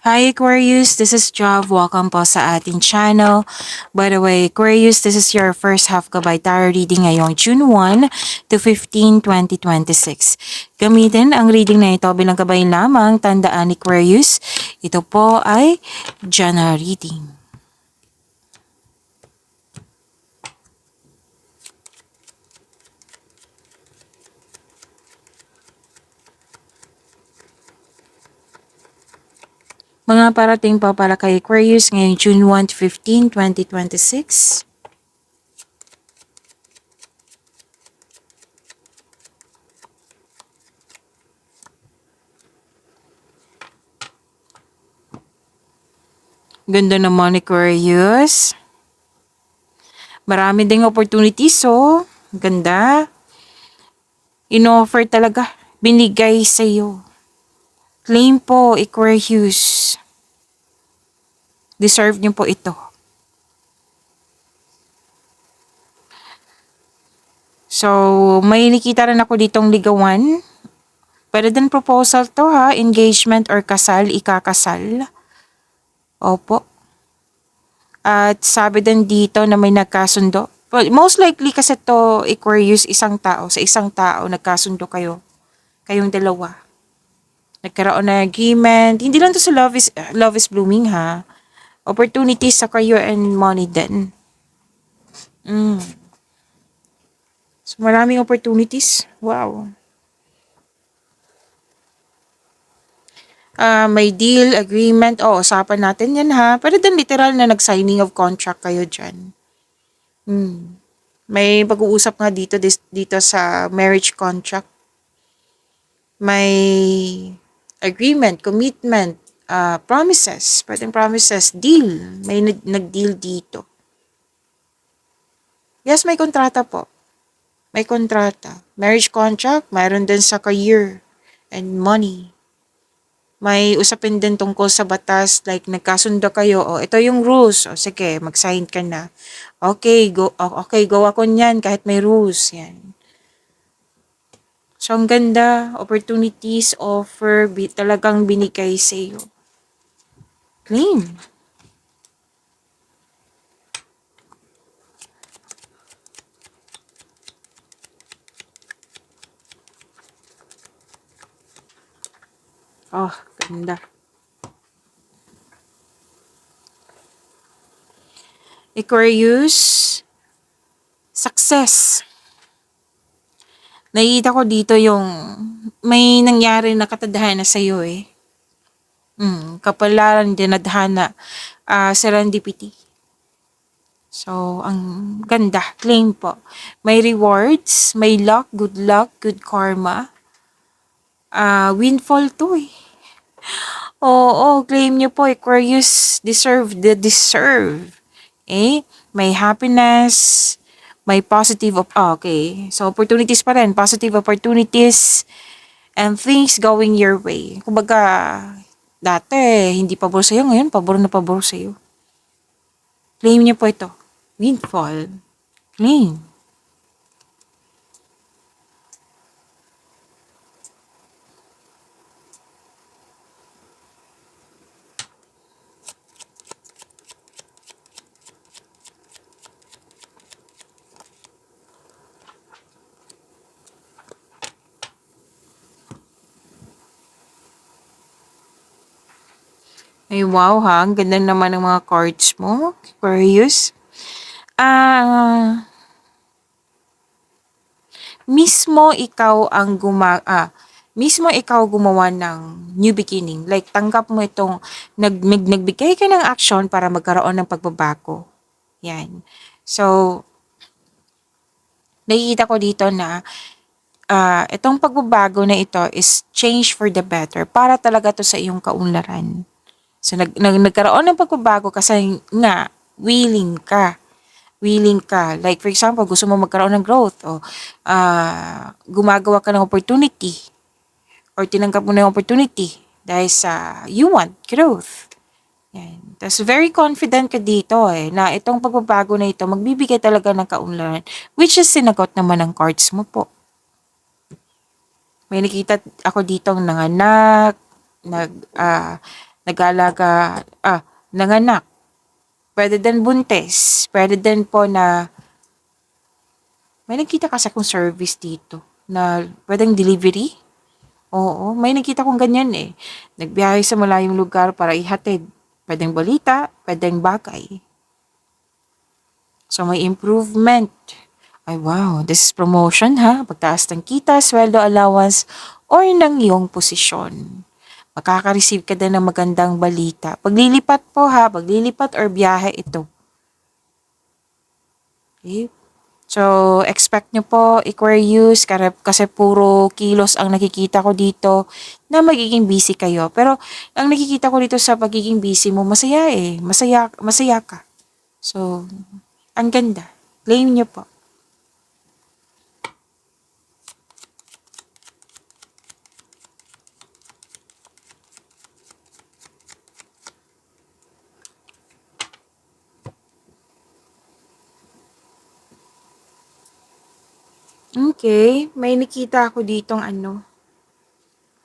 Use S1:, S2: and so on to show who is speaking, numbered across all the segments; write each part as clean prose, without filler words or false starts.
S1: Hi Aquarius, this is Job. Welcome po sa ating channel. By the way, Aquarius, this is your first half gabay tarot reading ngayong June 1 to 15, 2026. Gamitin ang reading na ito bilang gabay lamang. Tandaan Aquarius, ito po ay general reading. Mga parating pa para kay Aquarius ngayong June 1 to 15, 2026. Ganda naman Aquarius. Marami ding opportunities oh. Ganda. In-offer talaga. Binigay sa'yo. Claim po, Aquarius. Deserve niyo po ito. So, may nakita rin ako ditong ligawan. Pwede din proposal to ha. Engagement or kasal, ikakasal. Opo. At sabi din dito na may nagkasundo. Well, most likely kasi to Aquarius isang tao. Sa isang tao, nagkasundo kayo. Kayong dalawa. Nagkaroon ng agreement. Hindi lang to sa love is blooming ha. Opportunities sa career and money din. So, maraming opportunities. Wow. May deal, agreement. Usapan natin yan ha. Pero din literal na nag-signing of contract kayo dyan. May pag-uusap nga dito sa marriage contract. May agreement, commitment, promises. Pwedeng promises, deal. May nag-deal dito. Yes, may kontrata po. May kontrata. Marriage contract, mayroon din sa career and money. May usapin din tungkol sa batas, like nagkasundo kayo, ito yung rules, sige, mag-sign ka na. Okay, go ako niyan kahit may rules, yan. So, ang ganda, opportunities, offer, talagang binigay sa'yo. Claim. Ganda. Aquarius, success. Nakikita ko dito yung may nangyari na katadhana sa'yo eh. Kapalaran din adhana, serendipity. So, ang ganda. Claim po. May rewards, may luck, good karma. Windfall to eh. Claim nyo po, Aquarius. Deserve. May happiness, may positive, okay. So, opportunities pa rin. Positive opportunities and things going your way. Kumbaga, dati, hindi pabor sa'yo. Ngayon, pabor na pabor sa'yo. Claim niyo po ito. Windfall. Claim. Ay, wow ha. Ang ganda naman ng mga cards mo, Aquarius. Mismo ikaw gumawa ng new beginning. Like, tanggap mo itong, nagbigay ka ng action para magkaroon ng pagbabago. Yan. So, nakikita ko dito na, itong pagbabago na ito is change for the better. Para talaga to sa iyong kaunlaran. So, nagkaroon ng pagbabago kasi nga, willing ka. Like, for example, gusto mo magkaroon ng growth o gumagawa ka ng opportunity or tinanggap mo na yung opportunity dahil sa you want growth. Yan. Tapos, very confident ka dito na itong pagbabago na ito, magbibigay talaga ng kaunlaran, which is sinagot naman ng cards mo po. May nakita ako dito ng nanganak, nag-aalaga, nanganak, pwede din buntis, pwede din po na may nakita kasi akong service dito na pwedeng delivery. Oo, may nakita kong ganyan eh. Nagbiyahe sa malayong lugar para ihatid. Pwedeng balita, pwedeng bagay. So may improvement. Ay wow, this is promotion ha. Pagtaas ng kita, sweldo allowance, or ng iyong posisyon. Makaka-receive ka din ng magandang balita. Paglilipat po ha, paglilipat or biyahe ito. Okay? So, expect nyo po, Aquarius, kasi puro kilos ang nakikita ko dito na magiging busy kayo. Pero, ang nakikita ko dito sa pagiging busy mo, masaya eh. Masaya, masaya ka. So, ang ganda. Claim nyo po. Okay, may nakita ako ditong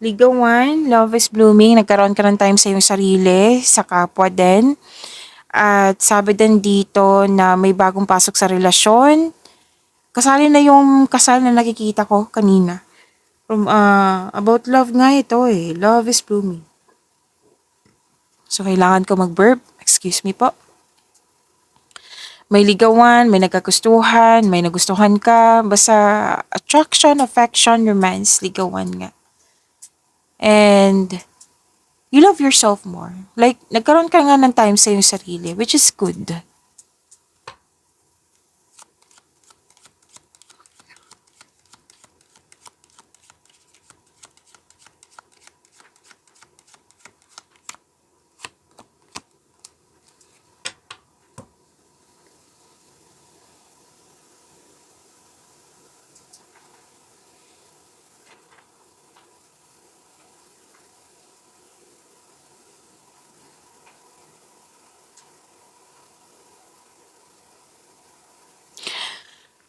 S1: ligawan, love is blooming, nagkaroon ka ng time sa iyong sarili, sa kapwa din. At sabi din dito na may bagong pasok sa relasyon. Kasali na yung kasal na nakikita ko kanina. About love nga ito eh. Love is blooming. So, kailangan ko mag-burp. Excuse me po. May ligawan, may nagkagustuhan, may nagustuhan ka. Basta attraction, affection, romance, ligawan nga. And you love yourself more. Like, nagkaroon ka nga ng time sa iyong sarili, which is good.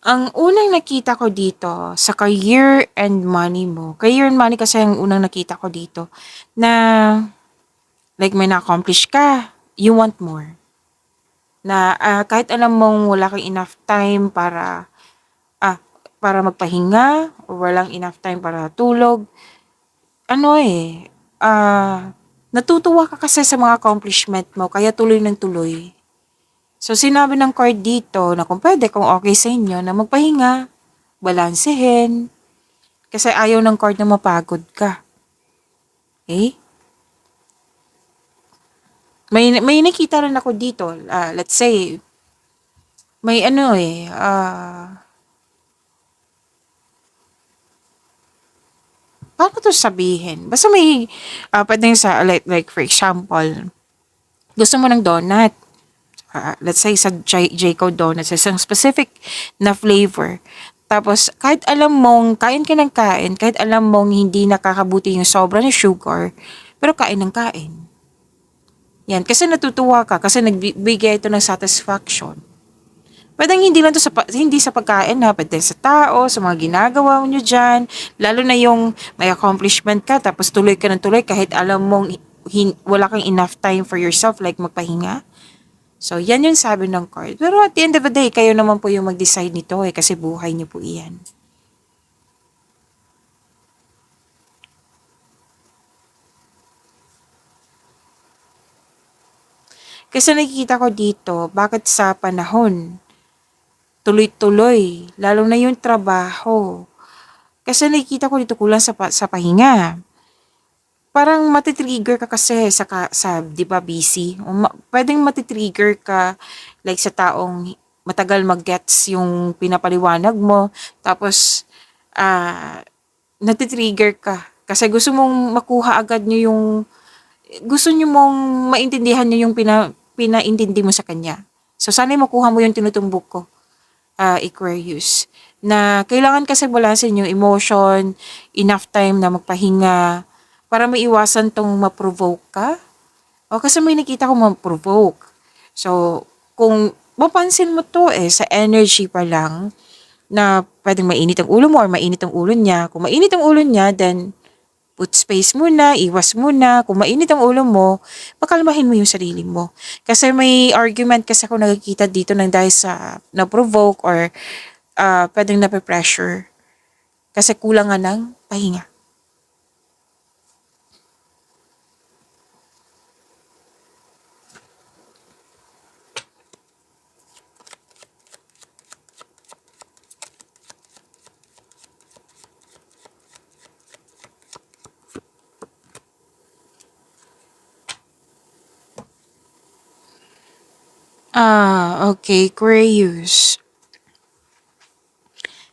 S1: Ang unang nakita ko dito sa career and money mo, career and money kasi ang unang nakita ko dito, na like may na-accomplish ka, you want more. Na kahit alam mong wala kang enough time ah, para magpahinga, or walang enough time para tulog, natutuwa ka kasi sa mga accomplishment mo, kaya tuloy ng tuloy. So, sinabi ng card dito na kung pwede, kung okay sa inyo, na magpahinga, balansehin, kasi ayaw ng card na mapagod ka. Okay? May nakita rin ako dito, let's say, may paano to sabihin? Basta may, pwedeng sa, like for example, gusto mo ng donut. Let's say sa Jayco Donuts, isang specific na flavor. Tapos, kahit alam mong kain ka ng kain, kahit alam mong hindi nakakabuti yung sobra ng sugar, pero kain ng kain. Yan, kasi natutuwa ka, kasi nagbigay ito ng satisfaction. Pwedeng hindi lang to hindi sa pagkain ha, pwede sa tao, sa mga ginagawa nyo dyan, lalo na yung may accomplishment ka, tapos tuloy ka ng tuloy kahit alam mong wala kang enough time for yourself, like magpahinga. So, yan yung sabi ng card. Pero at the end of the day, kayo naman po yung mag-decide nito kasi buhay niyo po iyan. Kasi nakikita ko dito, bakit sa panahon, tuloy-tuloy, lalo na yung trabaho. Kasi nakikita ko dito kulang sa pahinga. Parang matitrigger ka kasi sa 'di ba busy? Pwedeng matitrigger ka like sa taong matagal mag-gets yung pinapaliwanag mo tapos ah natitrigger ka kasi gusto mong makuha agad niyo yung gusto niyo mong maintindihan niyo yung pinaintindi mo sa kanya. So sana makuha mo yung tinutumbok ko, Aquarius, na kailangan kasi balansin yung emotion, enough time na magpahinga, para maiwasan tong ma-provoke ka. O kasi may nakita ko ma-provoke. So, kung mapansin mo to sa energy pa lang, na pwedeng mainit ang ulo mo or mainit ang ulo niya. Kung mainit ang ulo niya, then Put space muna, iwas muna. Kung mainit ang ulo mo, pakalmahin mo yung sarili mo. Kasi may argument kasi ako nakikita dito ng dahil sa na-provoke or pwedeng nape-pressure. Kasi kulang nga ng pahinga. Okay, Aquarius.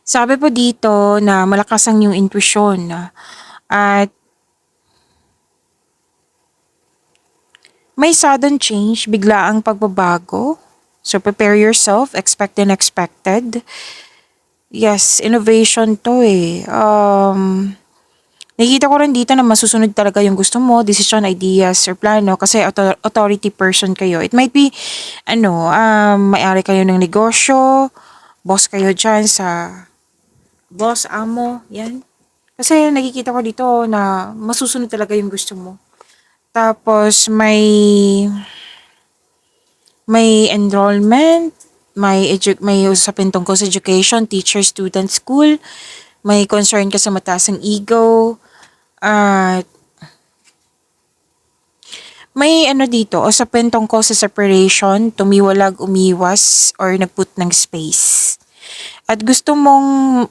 S1: Sabi po dito na malakas ang iyong intuition at may sudden change, biglaang pagbabago. So prepare yourself, expect the unexpected. Yes, innovation to eh. Nakikita ko rin dito na masusunod talaga yung gusto mo, decision, ideas, or plano kasi authority person kayo. It might be, may-ari kayo ng negosyo, boss kayo dyan sa boss, amo, yan. Kasi nakikita ko dito na masusunod talaga yung gusto mo. Tapos may enrollment, may usapin tungkol sa education, teacher, student, school, may concern ka sa mataas ang ego, at may ano dito, usapin tungkol sa separation, tumiwalag, umiwas, or nagput ng space. At gusto mo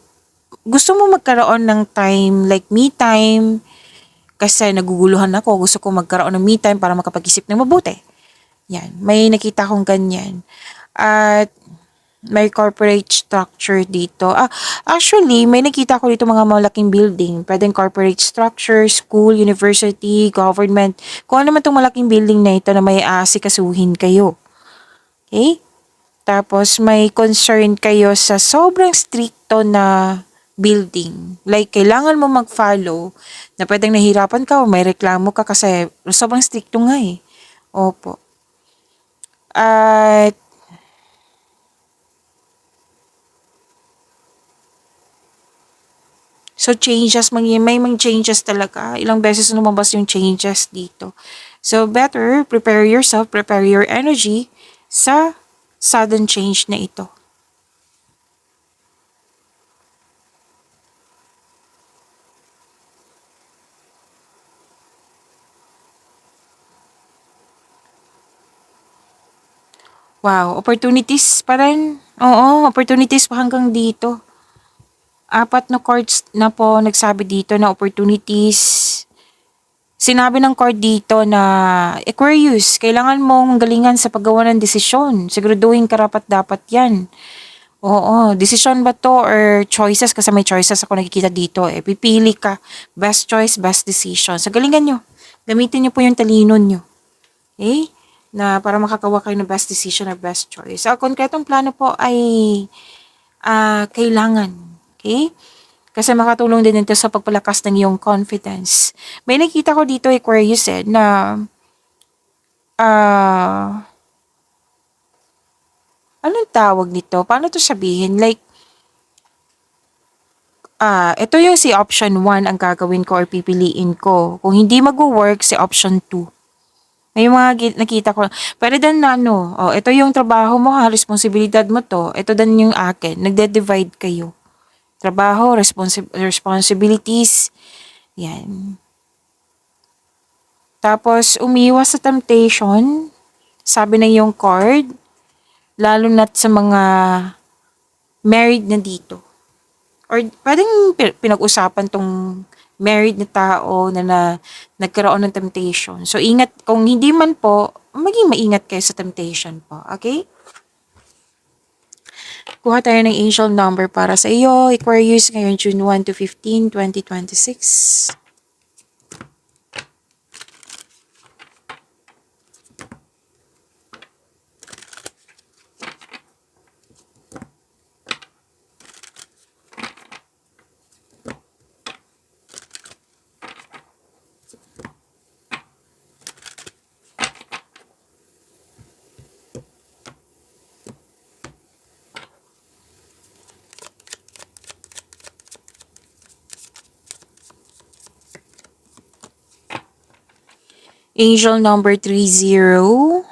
S1: magkaroon ng time, like me time, kasi naguguluhan ako, gusto ko magkaroon ng me time para makapag-isip ng mabuti. Yan, may nakita akong ganyan. At may corporate structure dito. Actually, may nakita ko dito mga malaking building. Pwedeng corporate structure, school, university, government. Kung ano man itong malaking building na ito na may aasikasuhin kayo. Okay? Tapos may concern kayo sa sobrang stricto na building. Like, kailangan mo mag-follow na pwedeng nahirapan ka o may reklamo ka kasi sobrang stricto nga eh. Opo. At so changes, may mga changes talaga. Ilang beses lumabas yung changes dito. So better, prepare yourself, prepare your energy sa sudden change na ito. Wow, opportunities pa rin. Oo, opportunities pa hanggang dito. Apat na cards na po nagsabi dito na opportunities. Sinabi ng card dito na Aquarius, kailangan mong galingan sa paggawa ng desisyon. Siguraduhin karapat dapat yan. Oo, decision ba to or choices? Kasi may choices ako nakikita dito eh. Pipili ka. Best choice, best decision. Sa galingan nyo. Gamitin nyo po yung talino nyo. Okay? Na para makakawa kayo ng best decision or best choice. Ang konkretong plano po ay kailangan. Okay? Kasi makatulong din ito sa pagpalakas ng iyong confidence. May nakita ko dito, Aquarius, na anong tawag nito? Paano to sabihin? Like, ito yung si option 1 ang gagawin ko or pipiliin ko. Kung hindi mag-work, si option 2. May mga nakita ko. Pero dan na ito yung trabaho mo ha, responsibilidad mo to. Ito dan yung akin. Nagde-divide kayo. Trabaho, responsibilities. Yan. Tapos, umiwas sa temptation. Sabi na yung card. Lalo na't sa mga married na dito. Or pwedeng pinag-usapan tong married na tao na nagkaroon ng temptation. So, ingat. Kung hindi man po, maging maingat kayo sa temptation po. Okay? Kuha tayo ng angel number para sa iyo. Aquarius ngayon June 1 to 15, 2026. Angel number 30.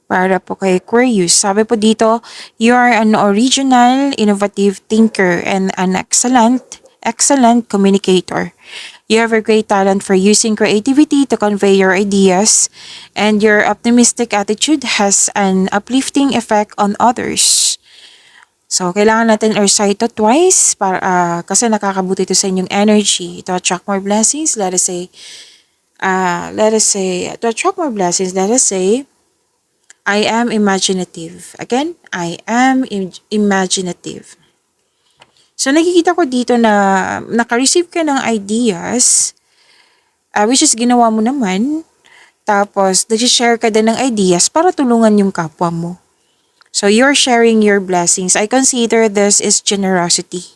S1: Para po kay Aquarius. Sabi po dito, you are an original, innovative thinker and an excellent communicator. You have a great talent for using creativity to convey your ideas, and your optimistic attitude has an uplifting effect on others. So, kailangan natin recite ito twice para, kasi nakakabuti ito sa inyong energy. To attract more blessings, to attract more blessings, let us say, I am imaginative. Again, I am imaginative. So, nakikita ko dito na naka-receive ka ng ideas, which is ginawa mo naman. Tapos, nag-share ka din ng ideas para tulungan yung kapwa mo. So, you're sharing your blessings. I consider this is generosity.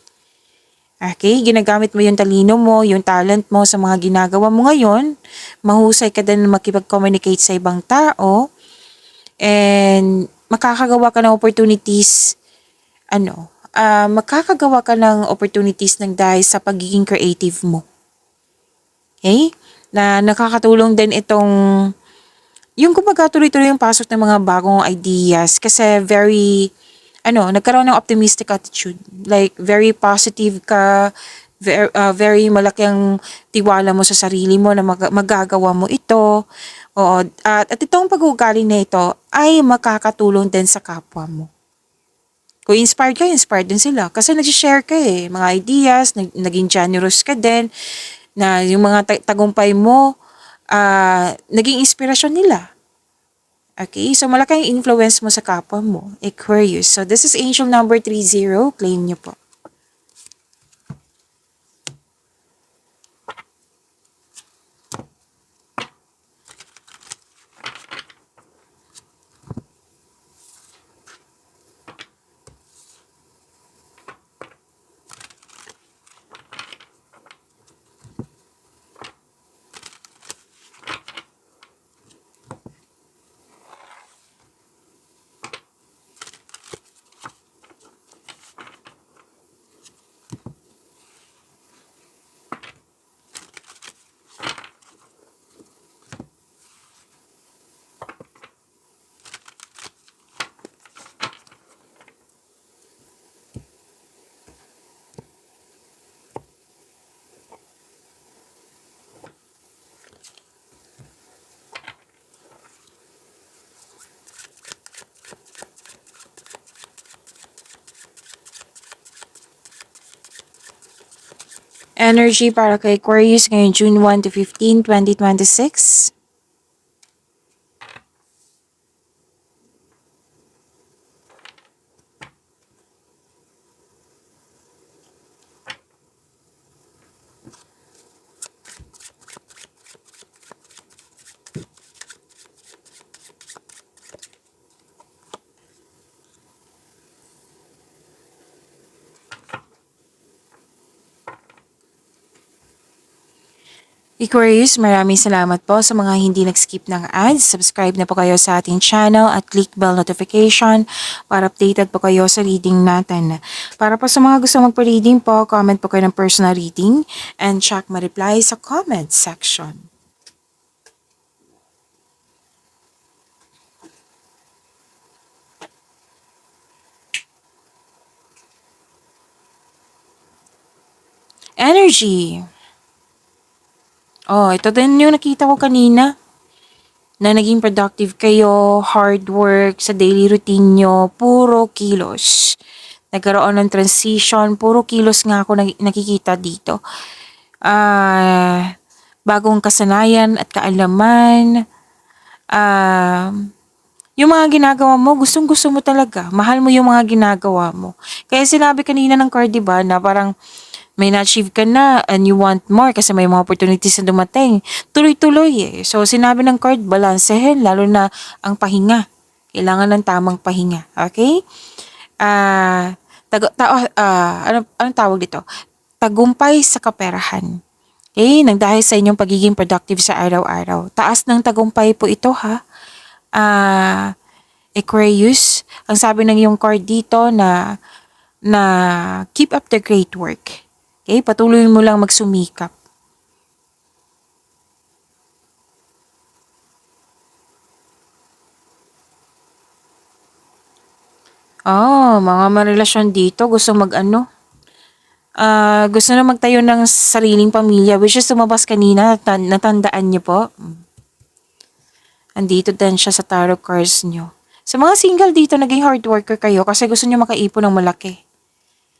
S1: Okay? Ginagamit mo yung talino mo, yung talent mo sa mga ginagawa mo ngayon. Mahusay ka din makipag-communicate sa ibang tao. And makakagawa ka ng opportunities, makakagawa ka ng opportunities ng dahil sa pagiging creative mo. Okay? Na nakakatulong din itong, yung kumbaga tuloy-tuloy yung pasok ng mga bagong ideas kasi nagkaroon ng optimistic attitude. Like, very positive ka, very malaki ang tiwala mo sa sarili mo na magagawa mo ito. Oo, at itong pag-uugali na ito ay makakatulong din sa kapwa mo. Kung inspired ka, inspired din sila. Kasi nag-share ka mga ideas, naging generous ka din, na yung mga tagumpay mo, naging inspirasyon nila. Okay, so malaki ang influence mo sa kapwa mo, Aquarius. So this is angel number 30, claim nyo po. Energy para kay Aquarius ngayong June 1 to 15, 2026. Aquarius, maraming salamat po sa mga hindi nag-skip ng ads. Subscribe na po kayo sa ating channel at click bell notification para updated po kayo sa reading natin. Para po sa mga gusto magpa-reading po, comment po kayo ng personal reading and check ma-reply sa comment section. Energy. Oh, ito din yung nakita ko kanina. Na naging productive kayo, hard work sa daily routine nyo, puro kilos. Nagkaroon ng transition, puro kilos nga ako nakikita dito. Bagong kasanayan at kaalaman. Yung mga ginagawa mo, gustong-gusto mo talaga. Mahal mo yung mga ginagawa mo. Kaya sinabi kanina ng card, diba, na parang may na-achieve ka na and you want more kasi may mga opportunities na dumating. Tuloy-tuloy So, sinabi ng card, balansehin, lalo na ang pahinga. Kailangan ng tamang pahinga. Okay? Anong tawag dito? Tagumpay sa kaperahan. Okay? Nang dahil sa inyong pagiging productive sa araw-araw. Taas ng tagumpay po ito, ha? Aquarius, ang sabi ng iyong card dito na keep up the great work. Okay, patuloy mo lang magsumikap. Mga marelasyon dito gusto mag-ano, gusto na magtayo ng sariling pamilya, which is lumabas kanina, natandaan niyo po? Andito din siya sa tarot cards niyo. Sa mga single dito, naging hard worker kayo kasi gusto niyo makaipon ng malaki.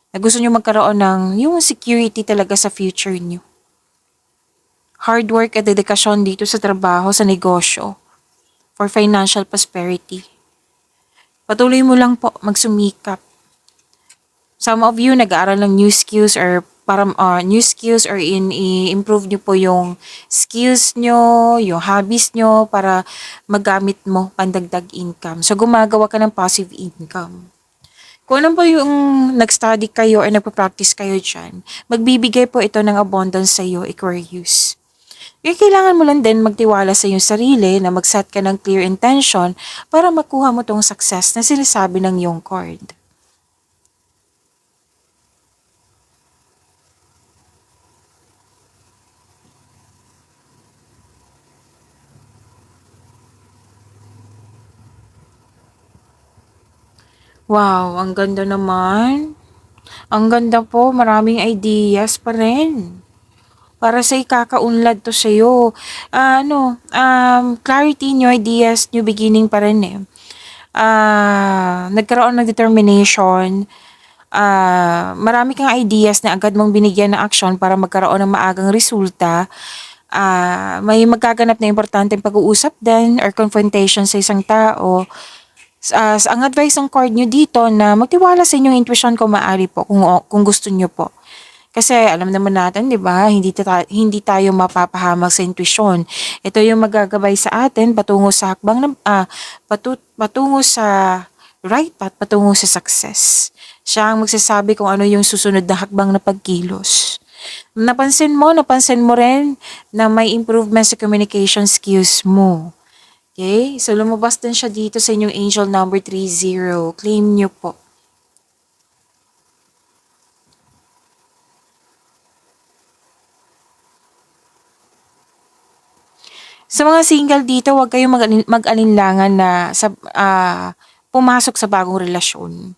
S1: Na gusto niyo magkaroon ng yung security talaga sa future niyo. Hard work at dedikasyon dito sa trabaho, sa negosyo, for financial prosperity. Patuloy mo lang po magsumikap. Some of you nag-aaral ng new skills or para new skills or i-improve nyo po yung skills nyo, yung hobbies nyo para magamit mo pandagdag income. So gumagawa ka ng passive income. Kung ano po yung nag-study kayo or nagpa-practice kayo dyan, magbibigay po ito ng abundance sa iyo, Aquarius. Kaya kailangan mo lang din magtiwala sa iyong sarili na mag-set ka ng clear intention para makuha mo tong success na sinasabi ng iyong card. Wow, ang ganda naman. Ang ganda po, maraming ideas pa rin. Para sa ikakaunlad to sa'yo. Clarity, new ideas, new beginning pa rin eh. Nagkaroon ng determination. Marami kang ideas na agad mong binigyan ng action para magkaroon ng maagang resulta. May magkaganap na importanteng pag-uusap din or confrontation sa isang tao. Ang advice ng card nyo dito na magtiwala sa inyong intuition kung maaari po, kung gusto nyo po. Kasi alam naman natin, 'di ba, hindi tayo mapapahamak sa intuition. Ito yung magagabay sa atin patungo sa hakbang patungo sa right path, patungo sa success. Siya ang magsasabi kung ano yung susunod na hakbang na pagkilos. Napansin mo rin na may improvement sa communication skills mo. Okay? So, lumabas din siya dito sa inyong angel number 30. Claim nyo po. Sa mga single dito, huwag kayong mag-alinlangan na pumasok sa bagong relasyon.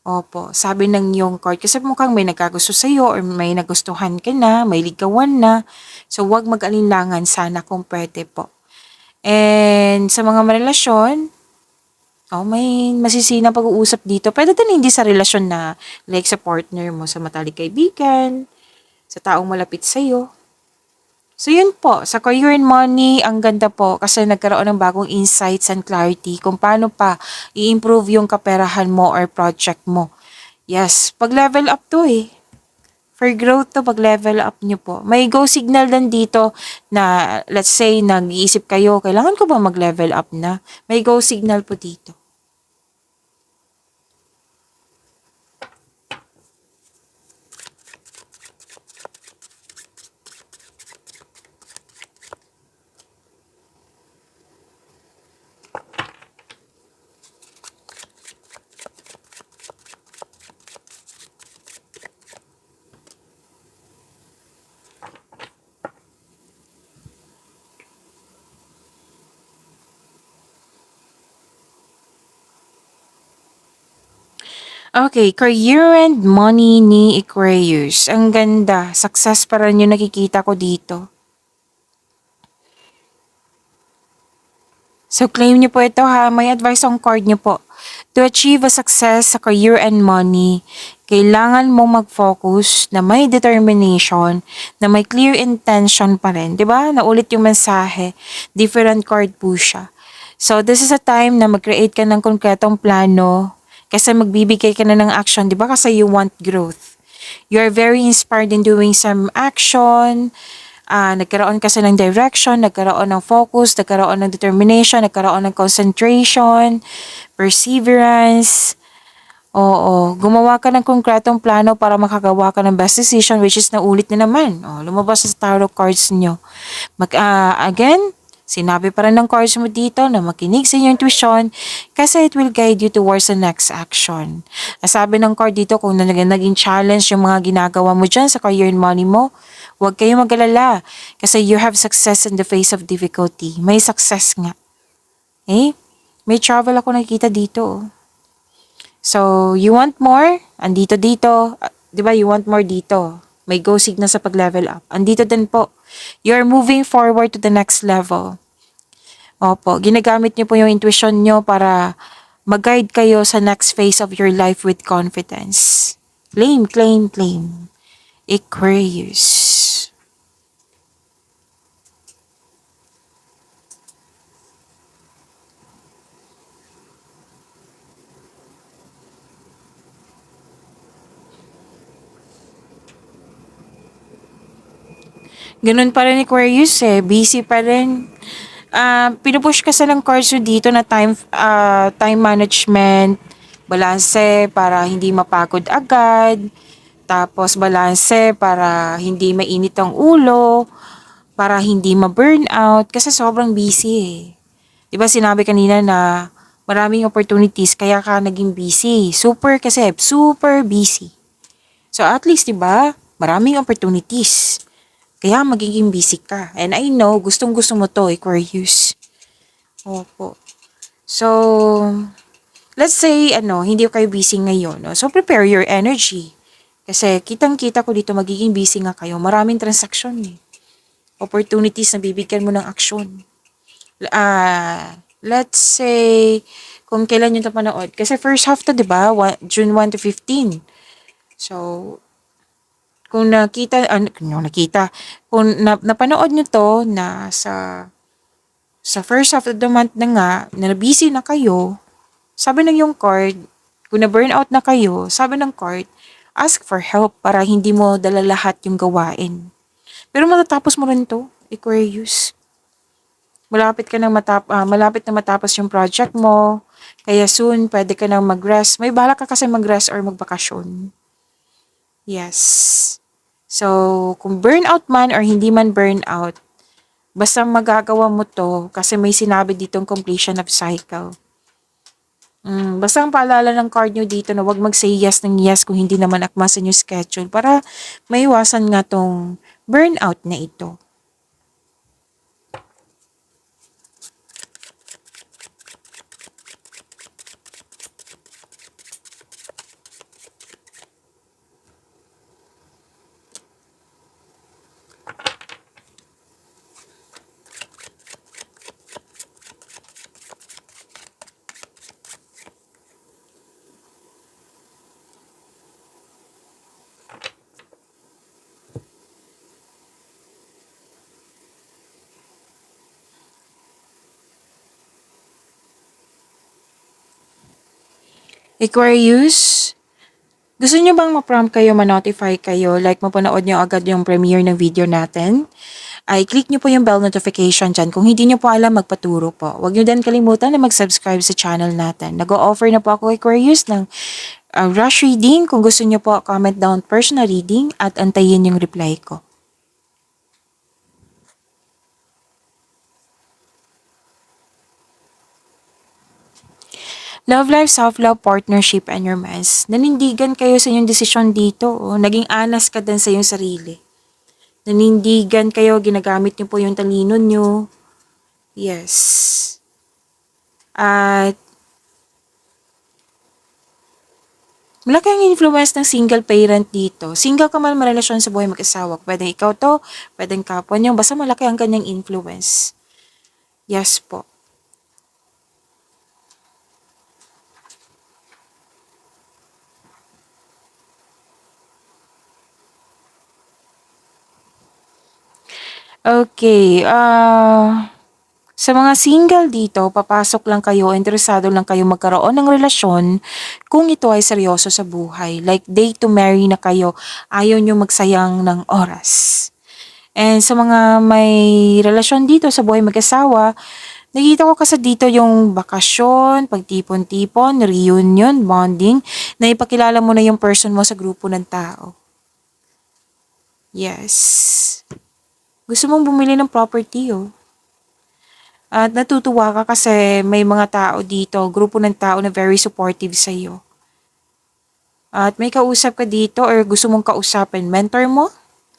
S1: Opo, sabi ng yung card, kasi mukhang may nagkagusto sa'yo or may nagustuhan ka na, may ligawan na. So, huwag mag-alinlangan sana kung pwede po. And sa mga relasyon, may masisina pag-uusap dito. Pwede din hindi sa relasyon na like sa partner mo, sa matalik kaibigan, sa taong malapit sa'yo. So yun po, sa career and money, ang ganda po kasi nagkaroon ng bagong insights and clarity kung paano pa i-improve yung kaperahan mo or project mo. Yes, pag-level up to eh. For growth to, pag-level up nyo po. May go signal din dito na, let's say, nag-iisip kayo, kailangan ko ba mag-level up na? May go signal po dito. Okay, career and money ni Aquarius. Ang ganda. Success pa rin yung nakikita ko dito. So, claim niyo po ito ha. May advice on card niyo po. To achieve a success sa career and money, kailangan mo mag-focus na may determination, na may clear intention pa rin. 'Di ba? Naulit yung mensahe. Different card po siya. So, this is a time na mag-create ka ng konkretong plano kasi magbibigay ka na ng action. 'Di ba? Kasi you want growth. You are very inspired in doing some action. Nagkaroon kasi ng direction, nagkaroon ng focus, nagkaroon ng determination, nagkaroon ng concentration, perseverance. Oo, gumawa ka ng konkretong plano para makagawa ka ng best decision, which is naulit na naman. Lumabas sa tarot cards nyo. Again, sinabi pa rin ng cards mo dito na makinig sa inyong intuition kasi it will guide you towards the next action. Sabi ng card dito, kung naging challenge yung mga ginagawa mo dyan sa career and money mo, huwag kayong mag-alala kasi you have success in the face of difficulty. May success nga. May travel ako nakikita dito. So, you want more? Andito dito. 'Di ba you want more dito? May go signal sa pag-level up. Andito din po. You're moving forward to the next level. Opo, ginagamit niyo po yung intuition niyo para mag-guide kayo sa next phase of your life with confidence. Claim, claim, claim. Aquarius. Ganun pa rin Aquarius eh. Busy pa rin. Pinupush kasi ng cards nyo dito na time management, balanse para hindi mapagod agad, tapos balanse para hindi mainit ang ulo, para hindi ma-burnout kasi sobrang busy eh. 'Di ba sinabi kanina na maraming opportunities kaya ka naging busy. Super kasi super busy. So at least 'di ba, maraming opportunities. Kaya magiging busy ka. And I know, gustong-gusto mo to, Aquarius. Opo. So, let's say, hindi kayo busy ngayon. No? So, prepare your energy. Kasi kitang-kita ko dito, magiging busy nga kayo. Maraming transaksyon eh. Opportunities na bibigyan mo ng aksyon. Let's say, kung kailan nyo ito panood. Kasi first half to, di ba? June 1 to 15. So, kung napanood nyo to na sa first half of the month na nga, na busy na kayo, sabi ng yung card, kung na-burnout na kayo, sabi ng card, ask for help para hindi mo dala lahat yung gawain. Pero matatapos mo rin to, Aquarius. Malapit na matapos yung project mo, kaya soon, pwede ka nang mag-rest. May balak ka kasi mag-rest or magbakasyon. Yes. So, kung burnout man or hindi man burnout, basta magagawa mo to kasi may sinabi ditong completion of cycle. Basta ang paalala ng card nyo dito na wag mag-say yes ng yes kung hindi naman akma sa inyong schedule para maiwasan nga tong burnout na ito. Aquarius, gusto nyo bang ma-prompt kayo, ma-notify kayo, like mapanood nyo agad yung premiere ng video natin? Ay click nyo po yung bell notification dyan. Kung hindi nyo po alam, magpaturo po. Huwag nyo din kalimutan na mag-subscribe sa channel natin. Nag-o-offer na po ako Aquarius ng rush reading. Kung gusto nyo po, comment down personal reading at antayin yung reply ko. Love life, self-love, partnership, and romance. Nanindigan kayo sa inyong desisyon dito. Oh. Naging honest ka din sa iyong sarili. Nanindigan kayo, ginagamit niyo po yung talino niyo. Yes. At malaki ang influence ng single parent dito. Single ka man marelasyon sa buhay mag-asawa. Pwedeng ikaw to, pwedeng kapwa niyo. Basta malaki ang kanyang influence. Yes po. Okay, sa mga single dito, papasok lang kayo, interesado lang kayo magkaroon ng relasyon kung ito ay seryoso sa buhay. Like date to marry na kayo, ayaw nyo magsayang ng oras. And sa mga may relasyon dito sa buhay mag-asawa, nakita ko kasi dito yung bakasyon, pagtipon-tipon, reunion, bonding, na ipakilala mo na yung person mo sa grupo ng tao. Yes. Gusto mong bumili ng property, oh. At natutuwa ka kasi may mga tao dito, grupo ng tao na very supportive sa iyo. At may kausap ka dito or gusto mong kausapin, mentor mo,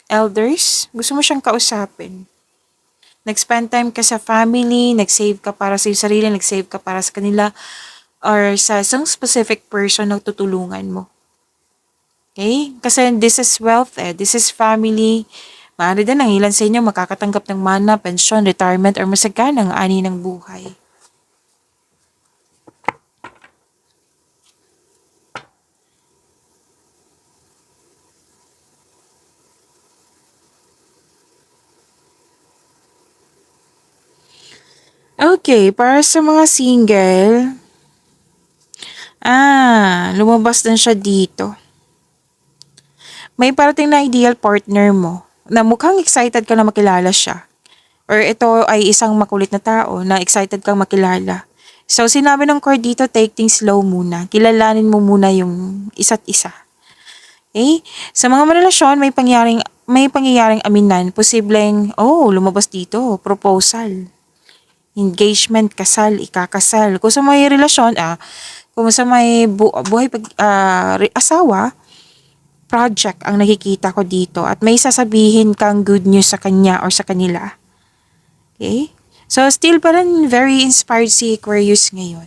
S1: elders, gusto mo siyang kausapin. Nag-spend time ka sa family, nag-save ka para sa iyong sarili, nag-save ka para sa kanila. or sa isang specific person na tutulungan mo. Okay? Kasi this is wealth this is family. Maaari din ang ilan sa inyo makakatanggap ng mana, pensyon, retirement, or masaganang ani ng buhay. Okay, para sa mga single, lumabas din siya dito. May parating na ideal partner mo na mukhang excited ka na makilala siya. Or ito ay isang makulit na tao na excited kang makilala. So, sinabi ng card dito, take things slow muna. Kilalanin mo muna yung isa't isa. Okay? Sa mga marelasyon, may pangyayaring aminan. Posibleng, lumabas dito, proposal, engagement, kasal, ikakasal. Kung sa may relasyon, kung sa may buhay asawa, project ang nakikita ko dito at may sasabihin kang good news sa kanya or sa kanila. Okay? So, still pa rin very inspired si Aquarius ngayon.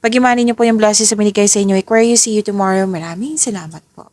S1: Pag-imanin niyo po yung blessings sa binigay sa inyo, Aquarius, see you tomorrow. Maraming salamat po.